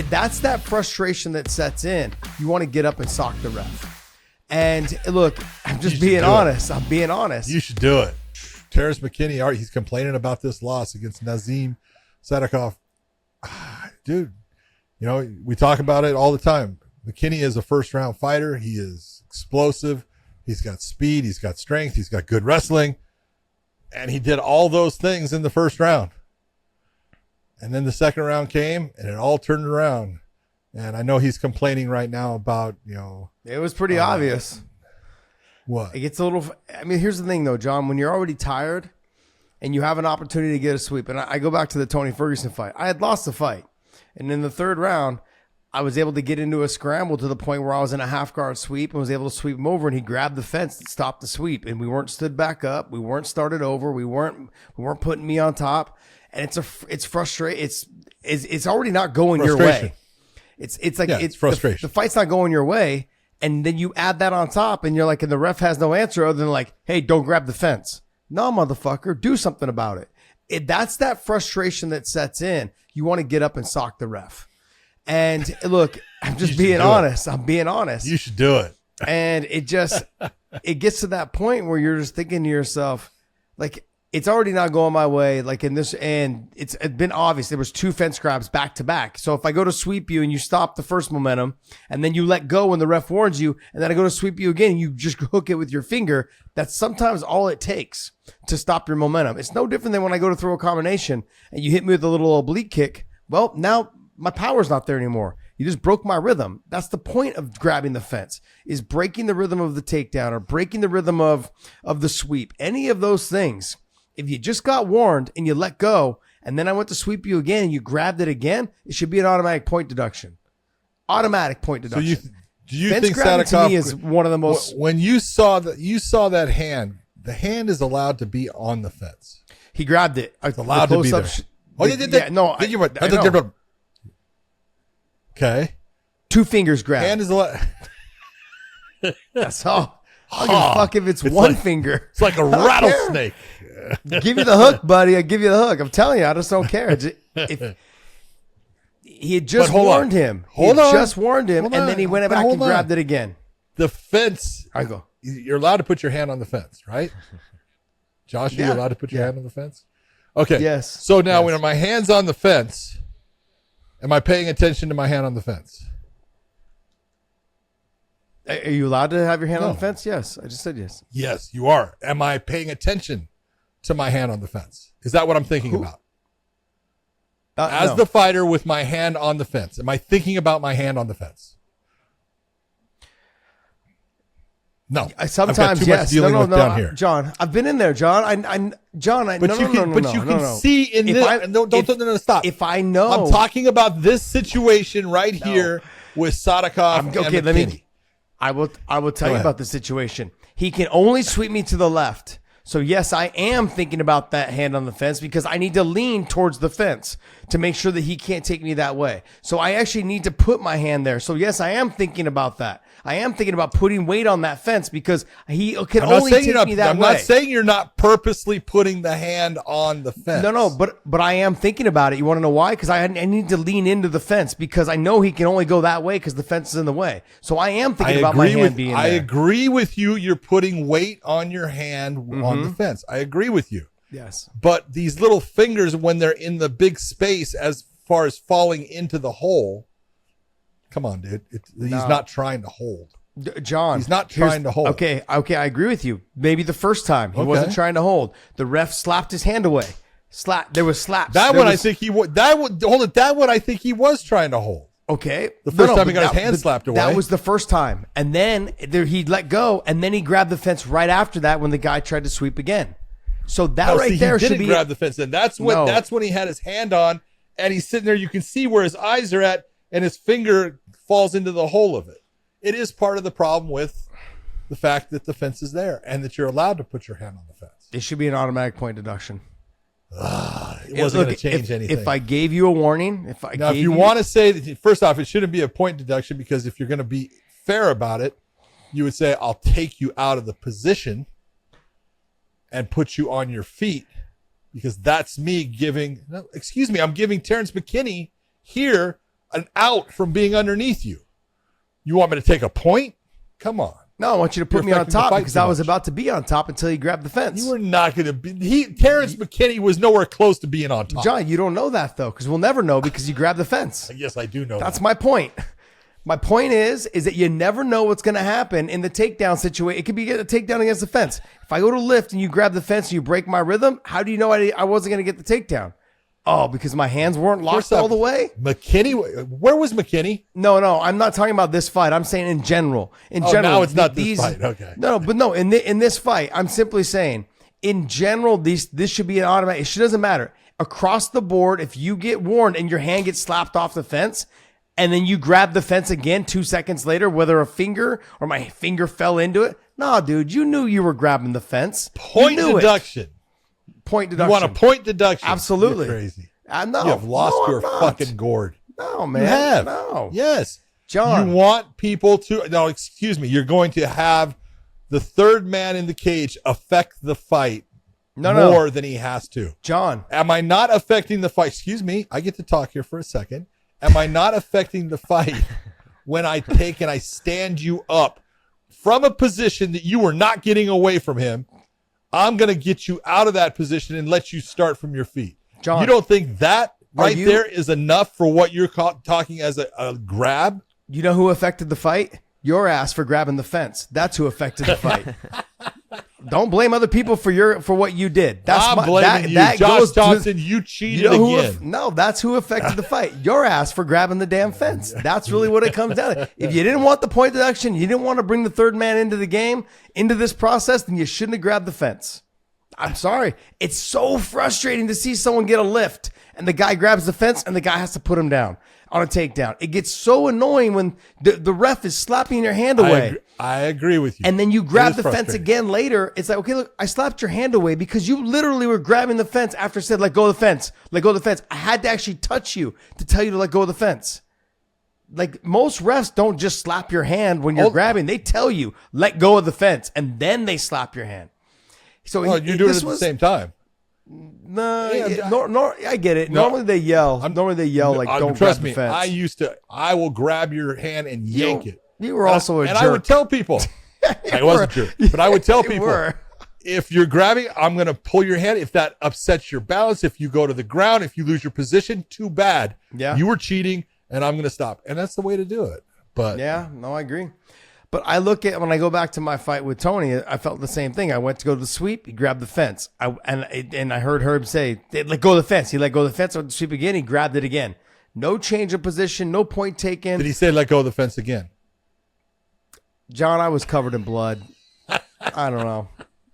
That's that frustration that sets in. You want to get up and sock the ref. And look, I'm just being honest. I'm being honest. You should do it. Terrence McKinney, he's complaining about this loss against Nazim Sadykhov. Dude, you know, we talk about it all the time. McKinney is a first-round fighter. He is explosive. He's got speed. He's got strength. He's got good wrestling. And he did all those things in the first round. And then the second round came, and it all turned around. And I know he's complaining right now about, you know. It was pretty obvious. What? It gets a little. I mean, here's the thing, though, John. When you're already tired and you have an opportunity to get a sweep, and I go back to the Tony Ferguson fight. I had lost the fight. And in the third round, I was able to get into a scramble to the point where I was in a half-guard sweep and was able to sweep him over, and he grabbed the fence and stopped the sweep. And we weren't stood back up. We weren't started over. We weren't putting me on top. And it's frustrating. It's already not going your way. It's like it's frustration. The fight's not going your way, and then you add that on top, and you're like, and the ref has no answer other than like, hey, don't grab the fence. No, motherfucker, do something about it. That's that frustration that sets in. You want to get up and sock the ref. And look, I'm just being honest. I'm being honest. You should do it. And it gets to that point where you're just thinking to yourself, like, it's already not going my way. Like in this, and it's been obvious. There was 2 fence grabs back to back. So if I go to sweep you and you stop the first momentum, and then you let go when the ref warns you, and then I go to sweep you again, and you just hook it with your finger. That's sometimes all it takes to stop your momentum. It's no different than when I go to throw a combination and you hit me with a little oblique kick. Well, now my power's not there anymore. You just broke my rhythm. That's the point of grabbing the fence, is breaking the rhythm of the takedown or breaking the rhythm of the sweep. Any of those things. If you just got warned and you let go, and then I went to sweep you again and you grabbed it again, it should be an automatic point deduction. Automatic point deduction. So do you fence think grabbing Sadykhov, to me is one of the most? When you saw that hand, the hand is allowed to be on the fence. He grabbed it. It's allowed to be there. Okay. 2 fingers grab. Hand is allowed. That's all. I don't give a fuck if it's one finger. It's like a rattlesnake. Give you the hook, buddy. I give you the hook. I'm telling you, I just don't care. If he had just warned him. And then he went back and grabbed it again. The fence. I go. You're allowed to put your hand on the fence, right? Josh, are you allowed to put your hand on the fence? Okay. Yes. So now when my hand's on the fence, am I paying attention to my hand on the fence? Are you allowed to have your hand on the fence? Yes. I just said yes. Yes, you are. Am I paying attention to my hand on the fence? Is that what I'm thinking about? As the fighter with my hand on the fence, am I thinking about my hand on the fence? No. Sometimes, yes. No, down here. John, I've been in there, John. But you can see in this. Stop. If I know. I'm talking about this situation right here with Sadykhov and McKinney. I will tell you about the situation. He can only sweep me to the left. So yes, I am thinking about that hand on the fence because I need to lean towards the fence to make sure that he can't take me that way. So I actually need to put my hand there. So yes, I am thinking about that. I am thinking about putting weight on that fence because he can only take me that way. I'm not saying you're not purposely putting the hand on the fence. No, but I am thinking about it. You want to know why? Because I need to lean into the fence because I know he can only go that way because the fence is in the way. So I am thinking about my hand being there. I agree with you. You're putting weight on your hand on the fence. I agree with you. Yes. But these little fingers, when they're in the big space as far as falling into the hole, come on, dude. He's not trying to hold. John. He's not trying to hold. Okay, I agree with you. Maybe the first time he wasn't trying to hold. The ref slapped his hand away. There was slaps. That one I think he was trying to hold. Okay. The first time he got his hand slapped away. That was the first time. And then he let go, and then he grabbed the fence right after that when the guy tried to sweep again. So that there he should be. He didn't grab the fence then. That's when he had his hand on, and he's sitting there. You can see where his eyes are at, and his finger falls into the hole of it. It is part of the problem with the fact that the fence is there and that you're allowed to put your hand on the fence. It should be an automatic point deduction. It wasn't going to change anything. If I gave you a warning, if you want to say that, first off, it shouldn't be a point deduction because if you're going to be fair about it, you would say, I'll take you out of the position and put you on your feet because that's me I'm giving Terrence McKinney here an out from being underneath you. You want me to take a point? Come on. No, I want you to put me on top because I was about to be on top until he grabbed the fence. You were not going to be. Terrence McKinney was nowhere close to being on top. John, you don't know that, though, because we'll never know because you grabbed the fence. Yes, I do know That's my point. My point is that you never know what's going to happen in the takedown situation. It could be a takedown against the fence. If I go to lift and you grab the fence and you break my rhythm, how do you know I wasn't going to get the takedown? Oh, because my hands weren't locked all the way? McKinney, where was McKinney? No, I'm not talking about this fight. I'm saying in general. Now it's not this fight. Okay. No, in this fight, I'm simply saying, in general, this should be an automatic. It doesn't matter. Across the board, if you get warned and your hand gets slapped off the fence, and then you grab the fence again 2 seconds later, whether a finger or my finger fell into it, no, dude, you knew you were grabbing the fence. Point deduction. Point deduction. You want a point deduction? Absolutely. You're crazy. No, you have lost your fucking gourd. No, man. You have. No. Yes. John. You want people to. No, excuse me. You're going to have the third man in the cage affect the fight more than he has to. John. Am I not affecting the fight? Excuse me. I get to talk here for a second. Am I not affecting the fight when I take and I stand you up from a position that you were not getting away from him? I'm going to get you out of that position and let you start from your feet. John, you don't think that there is enough for what you're talking as a grab? You know who affected the fight? Your ass for grabbing the fence. That's who affected the fight. Don't blame other people for what you did. I'm blaming you. Josh Johnson, you cheated again. No, that's who affected the fight. Your ass for grabbing the damn fence. That's really what it comes down to. If you didn't want the point deduction, you didn't want to bring the third man into the game, into this process, then you shouldn't have grabbed the fence. I'm sorry. It's so frustrating to see someone get a lift and the guy grabs the fence and the guy has to put him down on a takedown. It gets so annoying when the ref is slapping your hand away. I agree with you. And then you grab the fence again later. It's like, okay, look, I slapped your hand away because you literally were grabbing the fence after I said, let go of the fence. Let go of the fence. I had to actually touch you to tell you to let go of the fence. Like most refs don't just slap your hand when you're grabbing. They tell you, let go of the fence. And then they slap your hand. So you do it at the same time. No, I get it. Normally they yell. Don't grab the fence. I will grab your hand and yank it. You were also a jerk. And I would tell people. I wasn't a jerk. But I would tell people, if you're grabbing, I'm going to pull your hand. If that upsets your balance, if you go to the ground, if you lose your position, too bad. Yeah. You were cheating, and I'm going to stop. And that's the way to do it. But yeah, no, I agree. But I look at when I go back to my fight with Tony, I felt the same thing. I went to go to the sweep. He grabbed the fence. And I heard Herb say, let go of the fence. He let go of the fence. I went to sweep again. He grabbed it again. No change of position. No point taken. Did he say let go of the fence again? John, I was covered in blood. I don't know.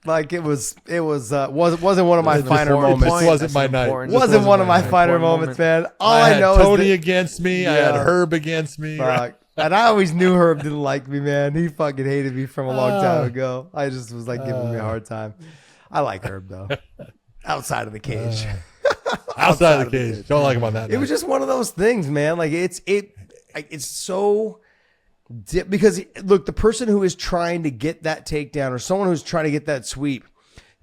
Like it wasn't one of my finer moments. It wasn't my night. Wasn't one of my finer moments, man. All I know is Tony against me. Yeah. I had Herb against me. Right? And I always knew Herb didn't like me, man. He fucking hated me from a long time ago. I just was like giving me a hard time. I like Herb though. Outside of the cage. Outside of the cage. Don't like him on that. It was just one of those things, man. Like it's so because look, the person who is trying to get that takedown or someone who's trying to get that sweep,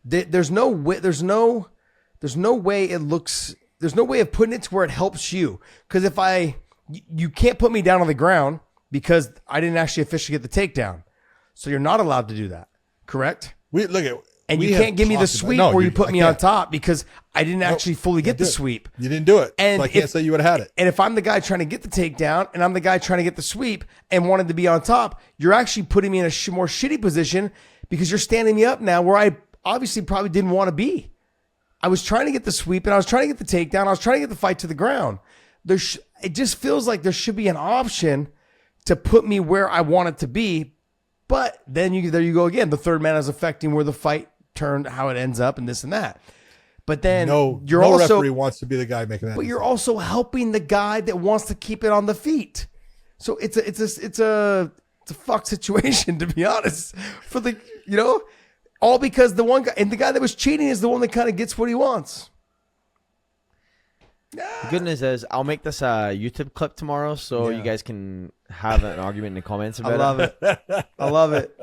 there's no way it looks. There's no way of putting it to where it helps you. Because you can't put me down on the ground because I didn't actually officially get the takedown. So you're not allowed to do that. Correct? You can't give me the sweep where you put me on top because I didn't actually fully get the sweep. You didn't do it. And so I can't say you would have had it. And if I'm the guy trying to get the takedown and I'm the guy trying to get the sweep and wanted to be on top, you're actually putting me in a more shitty position because you're standing me up now where I obviously probably didn't want to be. I was trying to get the sweep and I was trying to get the takedown. I was trying to get the fight to the ground. It just feels like there should be an option to put me where I want it to be. But then there you go again. The third man is affecting where the fight turned, how it ends up, and this and that. But then no referee wants to be the guy making that. But you're also helping the guy that wants to keep it on the feet. So it's a fuck situation, to be honest. For the all because the one guy and the guy that was cheating is the one that kind of gets what he wants. The good news is I'll make this a YouTube clip tomorrow so you guys can have an argument in the comments about it. I love it.